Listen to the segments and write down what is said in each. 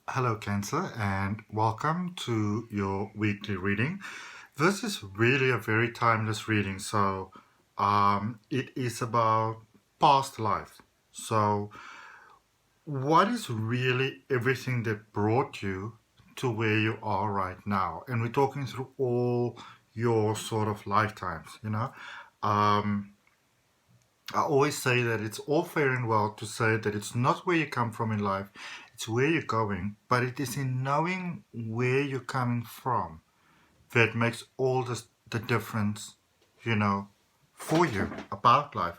Hello, Cancer, and welcome to your weekly reading. This is really a very timeless reading. It is about past life. So, what is really everything that brought you to where you are right now? And we're talking through all your sort of lifetimes. Um, I always say that it's all fair and well to say that it's not where you come from in life, it's where you're going, but it is in knowing where you're coming from that makes all the difference, you know, for you about life.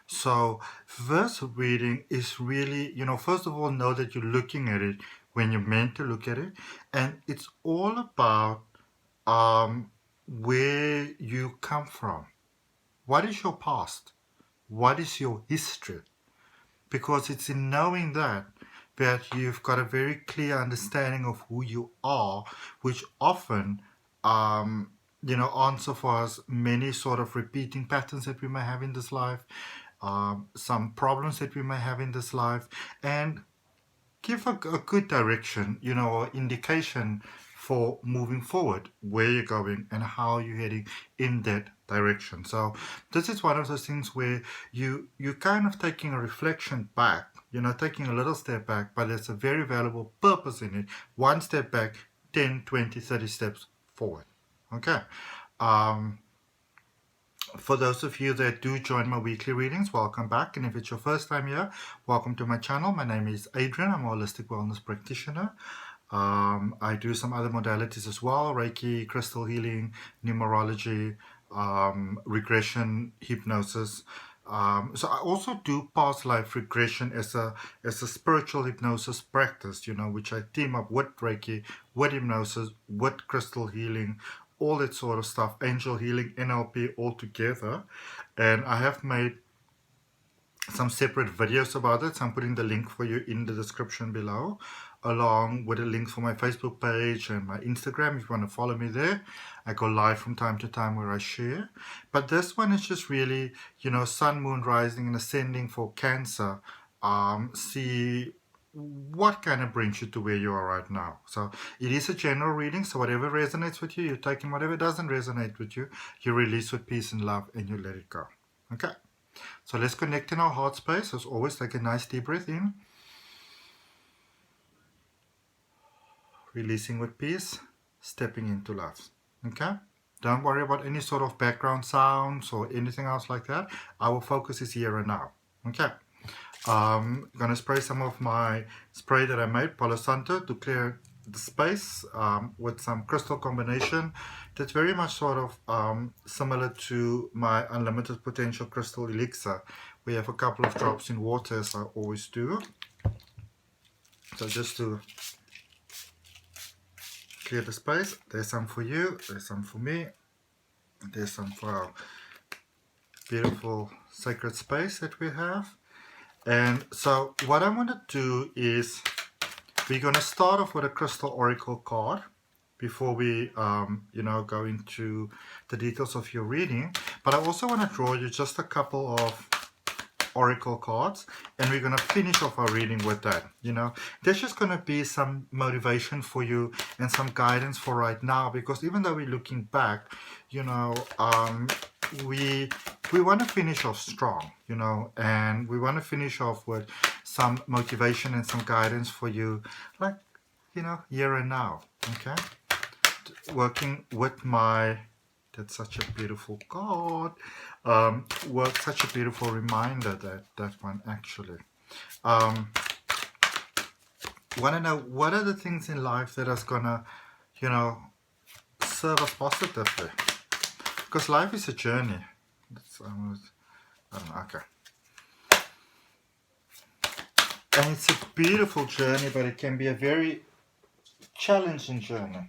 So this reading is really, first of all, know that you're looking at it when you're meant to look at it, and it's all about where you come from. What is your past? What is your history? Because it's in knowing that you've got a very clear understanding of who you are, which often answer for us many sort of repeating patterns that we may have in this life, some problems that we may have in this life, and give a good direction, or indication for moving forward, where you're going and how you're heading in that direction. So this is one of those things where you kind of taking a reflection back, taking a little step back, but there's a very valuable purpose in it. One step back, 10, 20, 30 steps forward. Okay. Um, for those of you that do join my weekly readings, welcome back. And if it's your first time here, welcome to my channel. My name is Adrian. I'm a holistic wellness practitioner. I do some other modalities as well: Reiki, crystal healing, numerology, regression, hypnosis. So I also do past life regression as a spiritual hypnosis practice, which I team up with Reiki, with hypnosis, with crystal healing, all that sort of stuff, angel healing, NLP, all together. And I have made some separate videos about it, so I'm putting the link for you in the description below, along with a link for my Facebook page and my Instagram if you want to follow me there. I go live from time to time where I share. But this one is just really, sun, moon, rising and ascending for Cancer. See what kind of brings you to where you are right now. So it is a general reading, so whatever resonates with you, you take, and whatever doesn't resonate with you, you release with peace and love and you let it go. Okay. So let's connect in our heart space. As always, take a nice deep breath in. Releasing with peace, stepping into love. Okay? Don't worry about any sort of background sounds or anything else like that. Our focus is here and now. Okay? I'm going to spray some of my spray that I made, Palo Santo, to clear the space with some crystal combination that's very much sort of similar to my Unlimited Potential Crystal Elixir. We have a couple of drops in water, as I always do. So just to clear the space, there's some for you, there's some for me, there's some for our beautiful sacred space that we have. And so what I want to do is we're going to start off with a crystal oracle card before we go into the details of your reading. But I also want to draw you just a couple of oracle cards, and we're going to finish off our reading with that. There's just going to be some motivation for you and some guidance for right now, because even though we're looking back, we want to finish off strong, and we want to finish off with some motivation and some guidance for you, like, here and now. Okay, working with my, that's such a beautiful card. Such a beautiful reminder, that one actually. Want to know what are the things in life that is gonna, serve us positively? Because life is a journey. I don't know, okay. And it's a beautiful journey, but it can be a very challenging journey.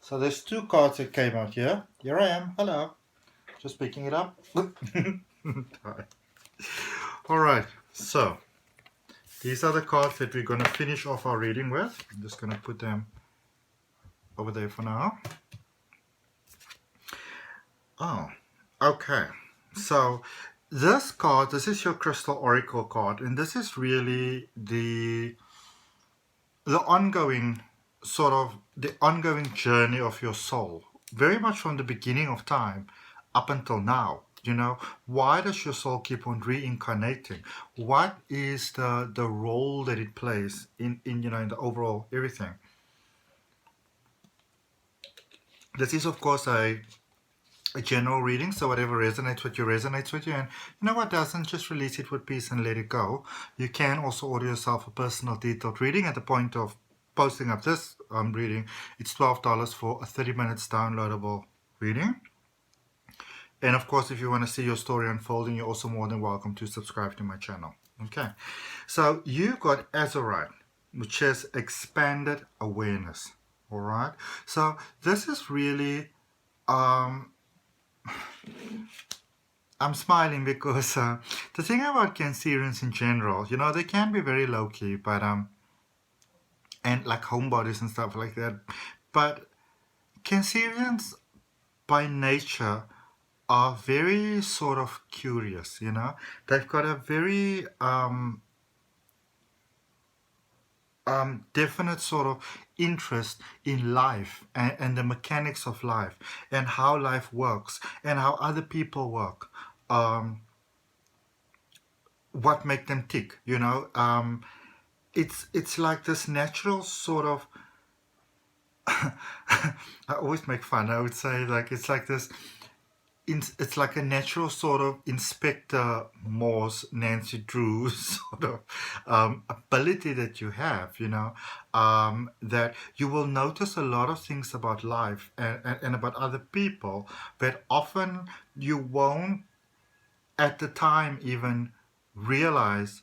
So there's two cards that came out here. Here I am. Hello. Just picking it up. All right. So these are the cards that we're going to finish off our reading with. I'm just going to put them over there for now. Oh, okay. So this card, this is your crystal oracle card, and this is really the the ongoing the ongoing journey of your soul, very much from the beginning of time up until now. Why does your soul keep on reincarnating? What is the role that it plays in in the overall everything? This is of course a general reading, so whatever resonates with you resonates with you, and what doesn't, just release it with peace and let it go. You can also order yourself a personal detailed reading at the point of posting up this reading. It's $12 for a 30 minutes downloadable reading. And of course, if you want to see your story unfolding, you're also more than welcome to subscribe to my channel. Okay, so you got Azurite, which is expanded awareness. All right, so this is really I'm smiling because the thing about Cancerians in general, they can be very low key, but and like homebodies and stuff like that. But Cancerians by nature are very sort of curious. They've got a very definite sort of interest in life and the mechanics of life and how life works and how other people work. What make them tick? It's like this natural sort of. I always make fun. I would say like it's like this. It's like a natural sort of Inspector Morse, Nancy Drew sort of ability that you have, that you will notice a lot of things about life and about other people that often you won't at the time even realize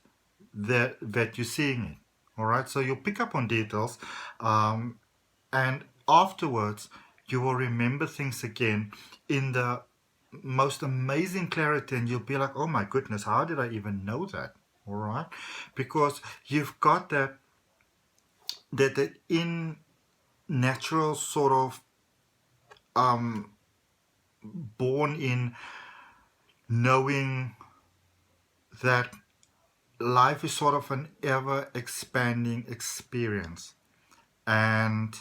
that you're seeing it. All right, so you'll pick up on details, and afterwards you will remember things again in the most amazing clarity, and you'll be like, oh my goodness, how did I even know that? All right, because you've got that in natural sort of born in knowing that life is sort of an ever expanding experience, and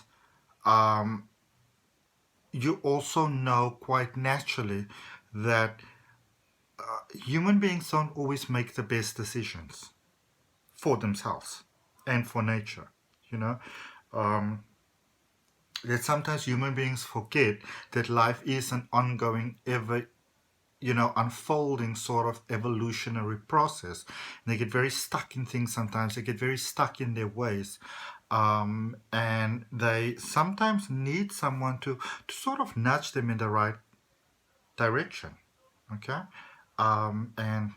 you also know quite naturally that human beings don't always make the best decisions for themselves and for nature. That sometimes human beings forget that life is an ongoing, ever unfolding sort of evolutionary process. And they get very stuck in things sometimes. They get very stuck in their ways. And they sometimes need someone to sort of nudge them in the right direction. Okay? And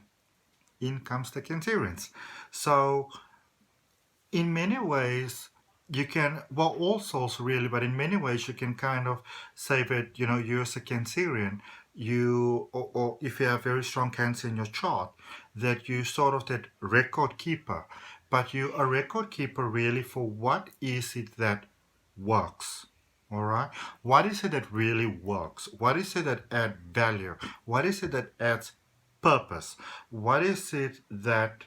in comes the Cancerians. So in many ways, you can, well, all souls really, but in many ways you can kind of say that, you're a Cancerian, or if you have very strong Cancer in your chart, that you sort of that record keeper, but you a record keeper really for what is it that works. All right, what is it that really works? What is it that adds value? What is it that adds purpose? What is it that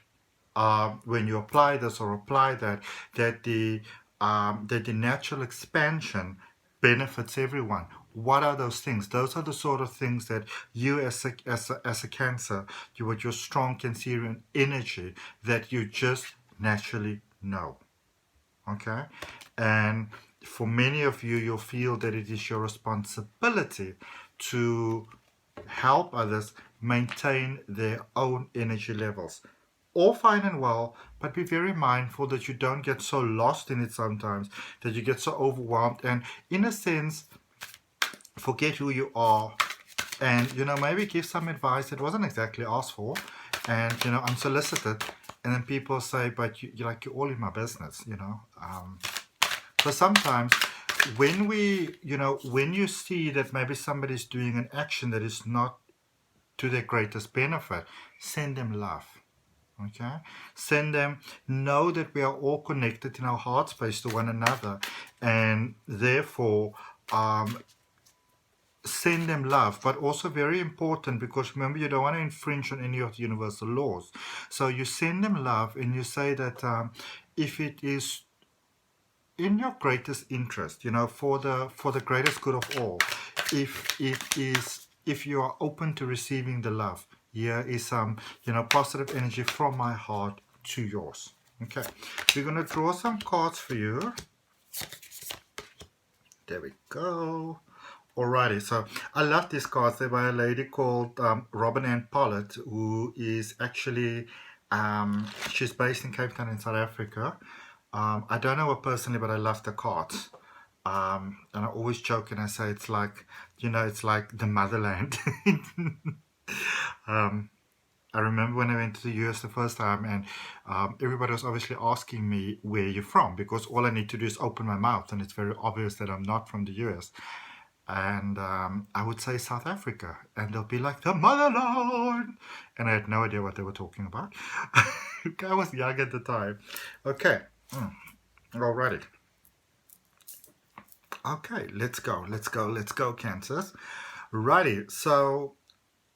when you apply this or apply that, that the natural expansion benefits everyone? What are those things? Those are the sort of things that you as a Cancer, you with your strong Cancerian energy, that you just naturally know. Okay? And for many of you, you'll feel that it is your responsibility to help others maintain their own energy levels. All fine and well, but be very mindful that you don't get so lost in it sometimes, that you get so overwhelmed and, in a sense, forget who you are, and maybe give some advice that wasn't exactly asked for, and unsolicited, and then people say, but you're all in my business. So sometimes when when you see that maybe somebody's doing an action that is not to their greatest benefit, send them love. Okay, send them, know that we are all connected in our heart space to one another, and therefore send them love. But also very important, because remember, you don't want to infringe on any of the universal laws, so you send them love and you say that if it is in your greatest interest, for the greatest good of all. If you are open to receiving the love, here is some, positive energy from my heart to yours. Okay, we're going to draw some cards for you. There we go. Alrighty, so I love these cards. They're by a lady called Robin Ann Pollard, who is actually, she's based in Cape Town in South Africa. I don't know her personally, but I love the cards. And I always joke and I say it's like, it's like the motherland. I remember when I went to the US the first time, and everybody was obviously asking me where you're from, because all I need to do is open my mouth and it's very obvious that I'm not from the US. And I would say South Africa, and they'll be like, the motherland, and I had no idea what they were talking about. I was young at the time. Okay, alrighty. Okay, let's go, Cancers. Righty, so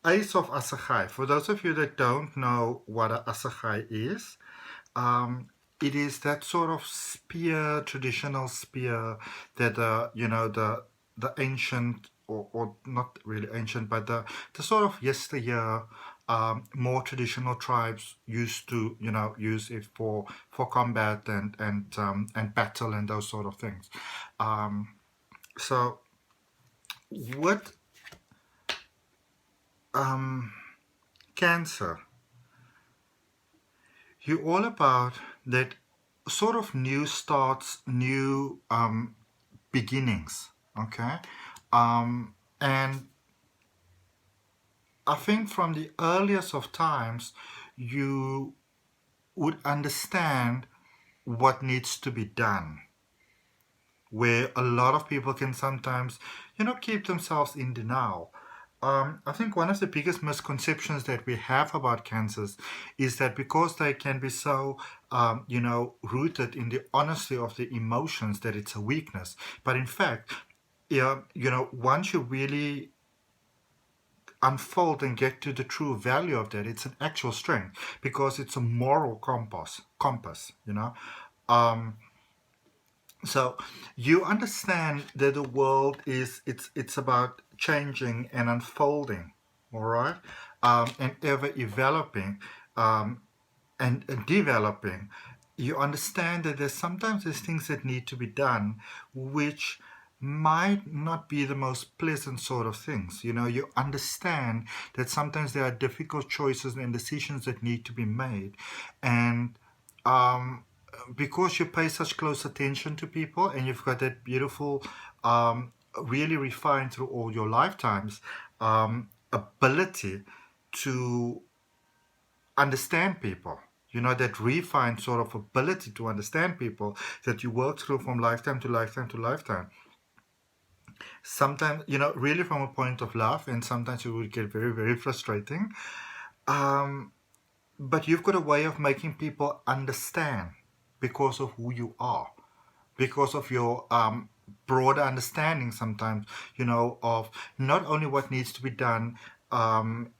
Ace of Asahai. For those of you that don't know what an Asahai is, it is that sort of spear, traditional spear that the ancient, or not really ancient, but the sort of yesteryear, more traditional tribes used to use it for combat and battle and those sort of things. So what Cancer, you're all about that sort of new starts, new beginnings, okay? And I think from the earliest of times, you would understand what needs to be done, where a lot of people can sometimes, keep themselves in denial. I think one of the biggest misconceptions that we have about Cancers is that because they can be so, rooted in the honesty of the emotions, that it's a weakness. But in fact, once you really unfold and get to the true value of that, it's an actual strength, because it's a moral compass. So you understand that the world it's about changing and unfolding, all right, and ever developing, and developing. You understand that sometimes there's things that need to be done, which might not be the most pleasant sort of things. You understand that sometimes there are difficult choices and decisions that need to be made, and because you pay such close attention to people, and you've got that beautiful, really refined through all your lifetimes, ability to understand people, that refined sort of ability to understand people that you work through from lifetime to lifetime to lifetime. Sometimes, really from a point of love, and sometimes it would get very, very frustrating. But you've got a way of making people understand because of who you are, because of your broader understanding sometimes, of not only what needs to be done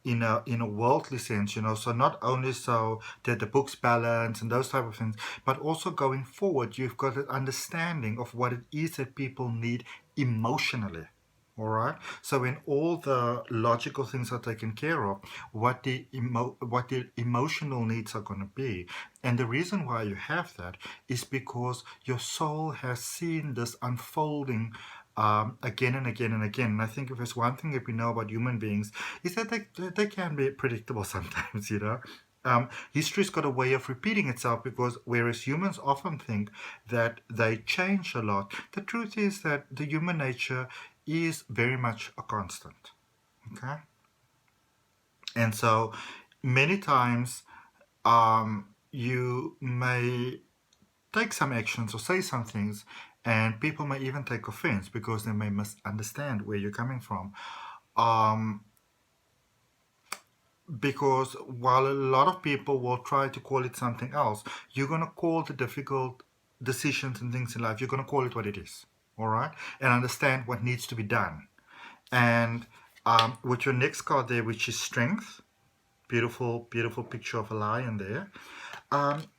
in a worldly sense, so not only so that the books balance and those type of things, but also going forward, you've got an understanding of what it is that people need emotionally. All right. So when all the logical things are taken care of, what the emotional needs are going to be, and the reason why you have that is because your soul has seen this unfolding again and again and again. And I think if there's one thing that we know about human beings is that they can be predictable sometimes. History's got a way of repeating itself, because whereas humans often think that they change a lot, the truth is that the human nature is very much a constant. Okay? And so many times you may take some actions or say some things, and people may even take offense because they may misunderstand where you're coming from. Because while a lot of people will try to call it something else, you're going to call the difficult decisions and things in life, you're going to call it what it is, all right? And understand what needs to be done. And with your next card there, which is Strength, beautiful, beautiful picture of a lion there.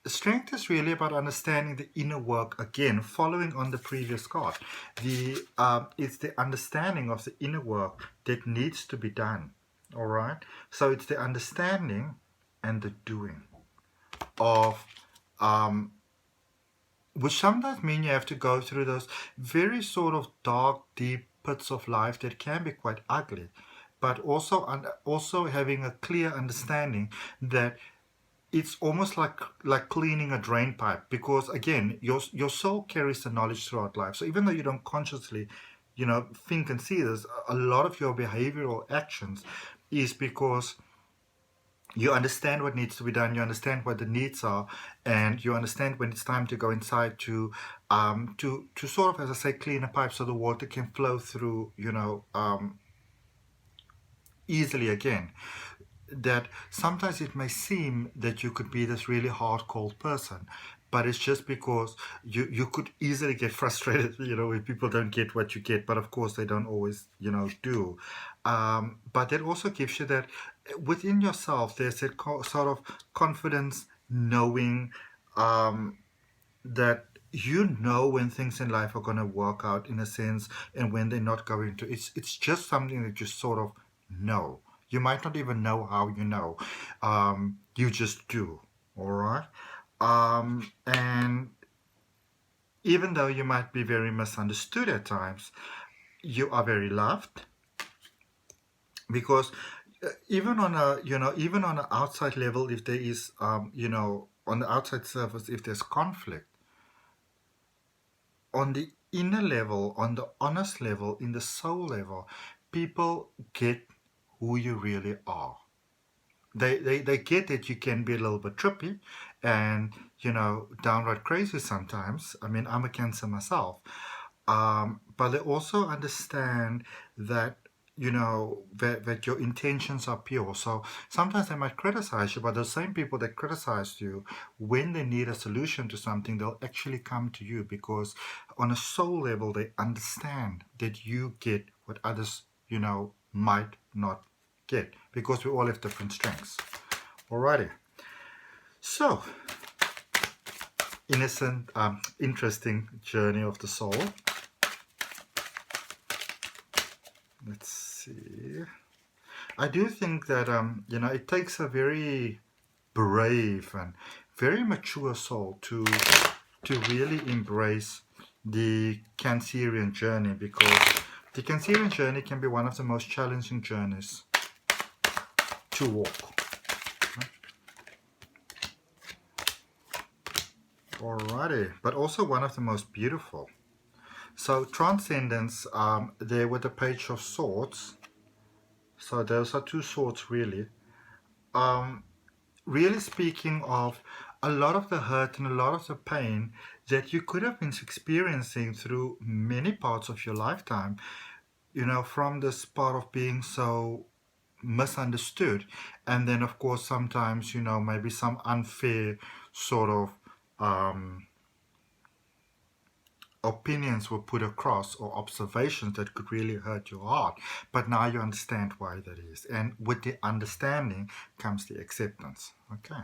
Strength is really about understanding the inner work. Again, following on the previous card, it's the understanding of the inner work that needs to be done. All right. So it's the understanding and the doing of, which sometimes mean you have to go through those very sort of dark, deep pits of life that can be quite ugly, but also having a clear understanding that it's almost like cleaning a drain pipe, because again your soul carries the knowledge throughout life. So even though you don't consciously think and see this, a lot of your behavioral actions is because you understand what needs to be done, you understand what the needs are, and you understand when it's time to go inside to sort of, as I say, clean a pipe so the water can flow through easily again. That sometimes it may seem that you could be this really hard cold person, but it's just because you could easily get frustrated when people don't get what you get, but of course they don't always do. But that also gives you that within yourself there's that sort of confidence, knowing that when things in life are going to work out in a sense, and when they're not going to. It's just something that you sort of know. You might not even know how you know. You just do. All right. And even though you might be very misunderstood at times, you are very loved, because even on an outside level, if there is on the outside surface, if there's conflict, on the inner level, on the honest level, in the soul level, people get who you really are. They get that you can be a little bit trippy and downright crazy sometimes. I mean, I'm a Cancer myself, but they also understand that that your intentions are pure. So sometimes they might criticize you, but the same people that criticize you, when they need a solution to something, they'll actually come to you, because on a soul level they understand that you get what others might not get, because we all have different strengths. Alrighty. So, innocent, interesting journey of the soul. Let's see. I do think that it takes a very brave and very mature soul to really embrace the Cancerian journey, because the Cancerian journey can be one of the most challenging journeys to walk. Alrighty, but also one of the most beautiful. So transcendence, there with the Page of Swords. So those are two swords really. Really speaking of a lot of the hurt and a lot of the pain that you could have been experiencing through many parts of your lifetime, from this part of being so misunderstood, and then of course sometimes maybe some unfair sort of opinions were put across, or observations that could really hurt your heart, but now you understand why that is, and with the understanding comes the acceptance. Okay.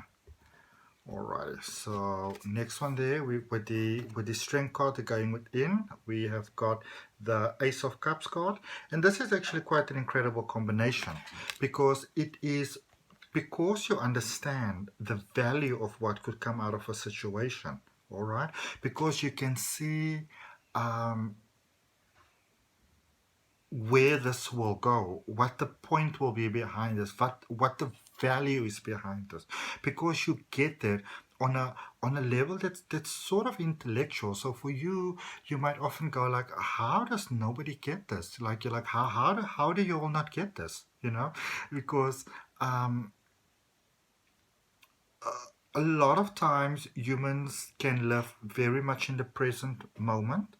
Alright, so next one there, with the strength card going within, we have got the Ace of Cups card, and this is actually quite an incredible combination, because because you understand the value of what could come out of a situation. All right, because you can see where this will go, what the point will be behind this, what the value is behind this, because you get that on a level that's sort of intellectual. So for you might often go like, how does nobody get this? Like, you're like, how do you all not get this? Because a lot of times humans can live very much in the present moment.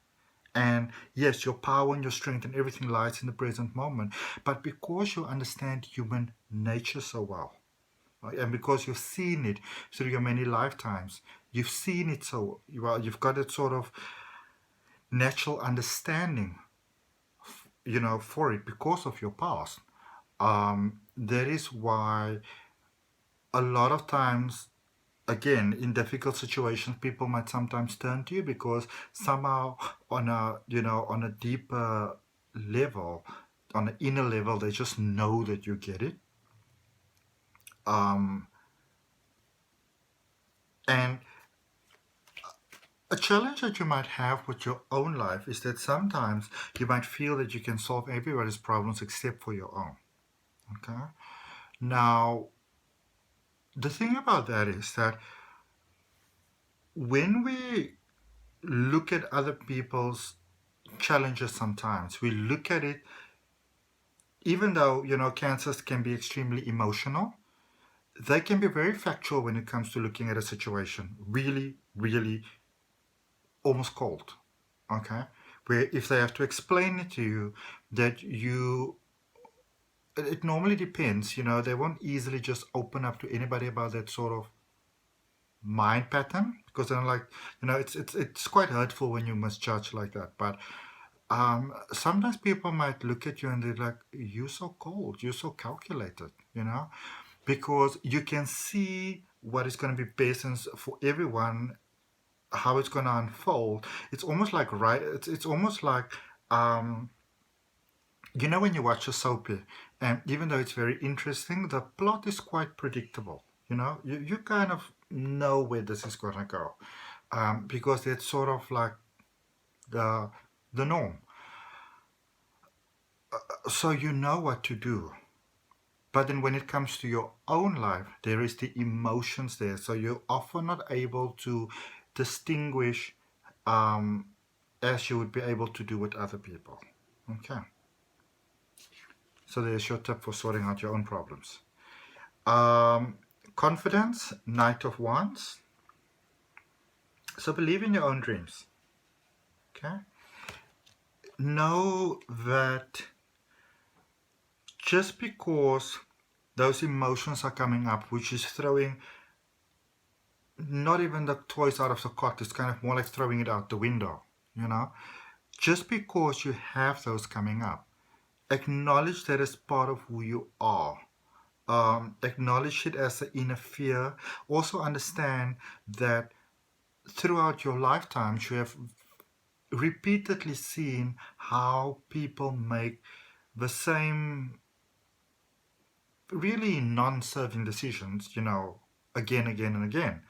And yes, your power and your strength and everything lies in the present moment. But because you understand human nature so well, right, and because you've seen it through your many lifetimes, you've seen it so well, you've got that sort of natural understanding, for it because of your past. That is why a lot of times again, in difficult situations, people might sometimes turn to you because somehow on a, on a deeper level, on an inner level, they just know that you get it. Um, and a challenge that you might have with your own life is that sometimes you might feel that you can solve everybody's problems except for your own. Okay? Now, the thing about that is that when we look at other people's challenges sometimes, we look at it, even though, cancers can be extremely emotional, they can be very factual when it comes to looking at a situation. Really, really almost cold. Okay? Where if they have to explain it to you, that it normally depends, they won't easily just open up to anybody about that sort of mind pattern, because then, like, it's quite hurtful when you misjudge like that. But sometimes people might look at you and they're like, you're so cold, you're so calculated, because you can see what is going to be best for everyone, how it's going to unfold. It's almost like, right, it's almost like, um, when you watch a soap, and even though it's very interesting, the plot is quite predictable. You kind of know where this is going to go, because it's sort of like the norm. So you know what to do. But then when it comes to your own life, there is the emotions there. So you're often not able to distinguish, as you would be able to do with other people. Okay. So there's your tip for sorting out your own problems. Confidence, Knight of Wands. So believe in your own dreams. Okay. Know that just because those emotions are coming up, which is throwing not even the toys out of the cot, it's kind of more like throwing it out the window, just because you have those coming up, acknowledge that as part of who you are. Acknowledge it as an inner fear. Also understand that throughout your lifetimes you have repeatedly seen how people make the same really non-serving decisions, again, and again.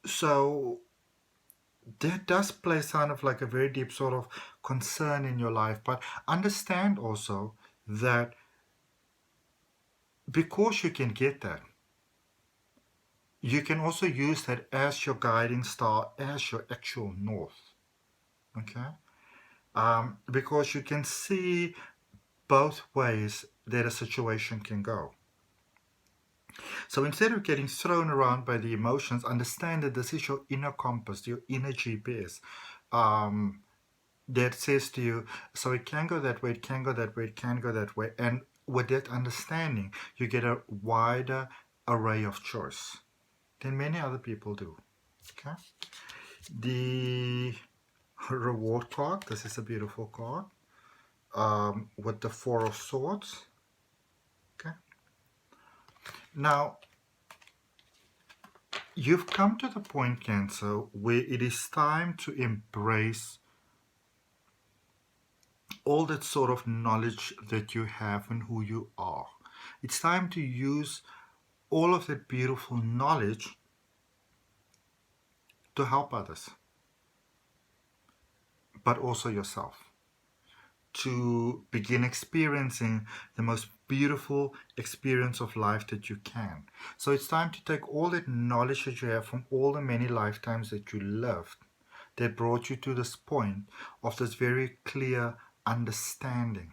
So that does place kind of like a very deep sort of concern in your life, but understand also that because you can get that, you can also use that as your guiding star, as your actual north. Okay? Because you can see both ways that a situation can go. So instead of getting thrown around by the emotions, understand that this is your inner compass, your inner GPS, that says to you, so it can go that way, it can go that way, it can go that way. And with that understanding, you get a wider array of choice than many other people do. Okay? The reward card, this is a beautiful card, with the Four of Swords. Okay? Now, you've come to the point, Cancer, where it is time to embrace all that sort of knowledge that you have and who you are. It's time to use all of that beautiful knowledge to help others, but also yourself, to begin experiencing the most beautiful experience of life that you can. So it's time to take all that knowledge that you have from all the many lifetimes that you lived, that brought you to this point of this very clear understanding,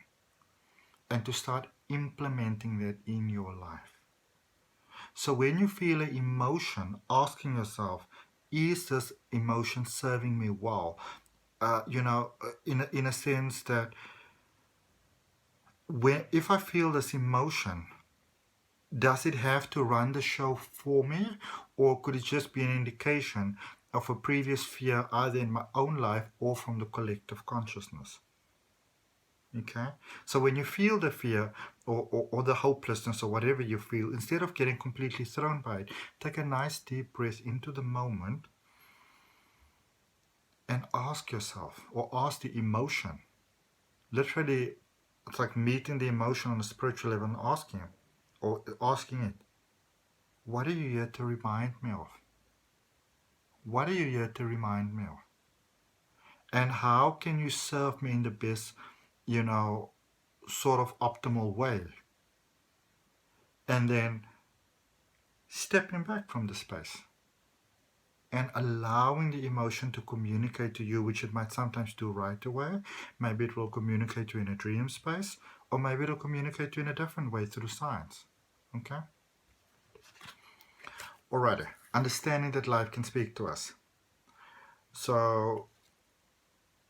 and to start implementing that in your life. So when you feel an emotion, asking yourself, is this emotion serving me well? In a sense that if I feel this emotion, does it have to run the show for me, or could it just be an indication of a previous fear either in my own life or from the collective consciousness? Okay, so when you feel the fear or the hopelessness or whatever you feel, instead of getting completely thrown by it, take a nice deep breath into the moment and ask yourself, or ask the emotion. Literally, it's like meeting the emotion on a spiritual level and asking it, what are you here to remind me of? What are you here to remind me of? And how can you serve me in the best, sort of optimal way? And then stepping back from the space and allowing the emotion to communicate to you, which it might sometimes do right away. Maybe it will communicate to you in a dream space, or maybe it'll communicate to you in a different way through science. Okay? Alrighty. Understanding that life can speak to us. So,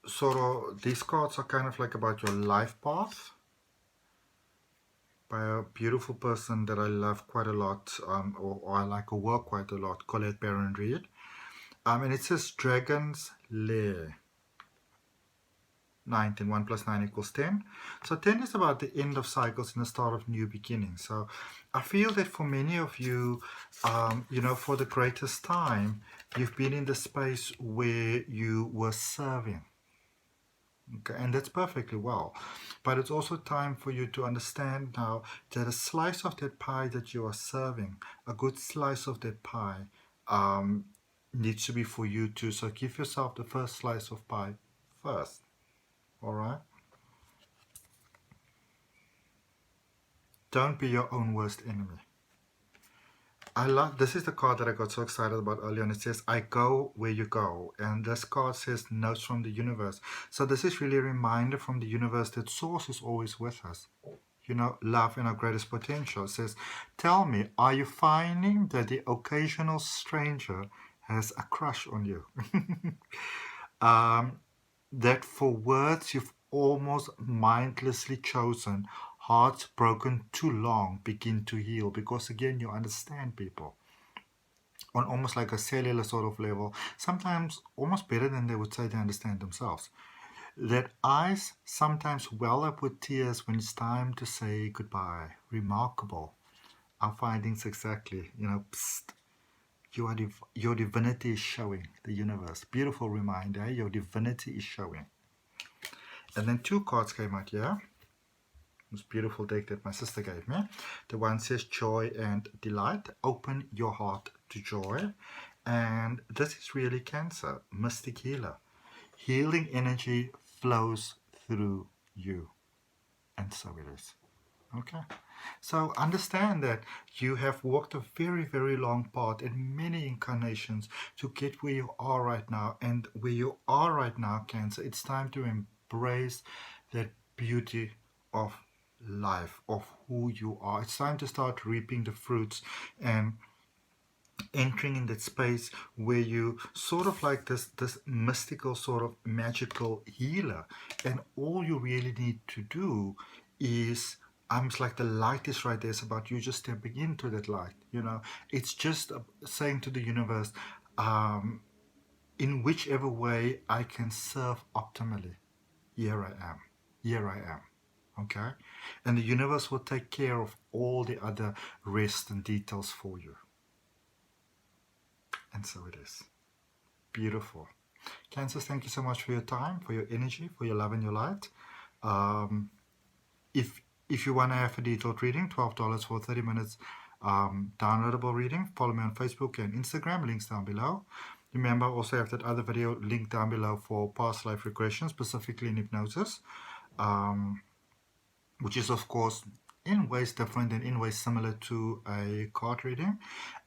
sort of, these cards are kind of like about your life path by a beautiful person that I love quite a lot, or I like her work quite a lot, Colette Baron Reed. And it says Dragon's Lair. 19, 1 plus 9 equals 10. So 10 is about the end of cycles and the start of new beginnings. So I feel that for many of you, for the greatest time, you've been in the space where you were serving. Okay, and that's perfectly well. But it's also time for you to understand now that a slice of that pie that you are serving, a good slice of that pie, needs to be for you too. So give yourself the first slice of pie first. All right? Don't be your own worst enemy. This is the card that I got so excited about earlier, and it says, I go where you go. And this card says, notes from the universe. So this is really a reminder from the universe that source is always with us. Love in our greatest potential. It says, tell me, are you finding that the occasional stranger has a crush on you? That for words you've almost mindlessly chosen, hearts broken too long begin to heal, because again you understand people on almost like a cellular sort of level, sometimes almost better than they would say they understand themselves. That eyes sometimes well up with tears when it's time to say goodbye. Remarkable. Our findings exactly. Psst, your divinity is showing, the universe. Beautiful reminder, your divinity is showing. And then 2 cards came out here. This beautiful deck that my sister gave me. The one says joy and delight. Open your heart to joy. And this is really Cancer, mystic healer. Healing energy flows through you. And so it is. Okay. So understand that you have walked a very, very long path in many incarnations to get where you are right now. And where you are right now, Cancer, it's time to embrace that beauty of life, of who you are. It's time to start reaping the fruits and entering in that space where you sort of like this mystical sort of magical healer, and all you really need to do is almost like the light is right there. It's about you just stepping into that light. It's just saying to the universe, in whichever way I can serve optimally, here I am. Okay, and the universe will take care of all the other rest and details for you. And so it is. Beautiful. Cancers, thank you so much for your time, for your energy, for your love and your light. If you want to have a detailed reading, $12 for 30 minutes downloadable reading. Follow me on Facebook and Instagram, links down below. Remember, I also have that other video linked down below for past life regression, specifically in hypnosis, which is, of course, in ways different and in ways similar to a card reading.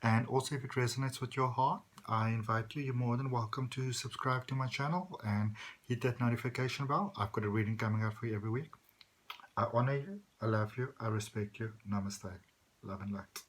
And also, if it resonates with your heart, I invite you, you're more than welcome to subscribe to my channel and hit that notification bell. I've got a reading coming out for you every week. I honor you, I love you, I respect you. Namaste. Love and light.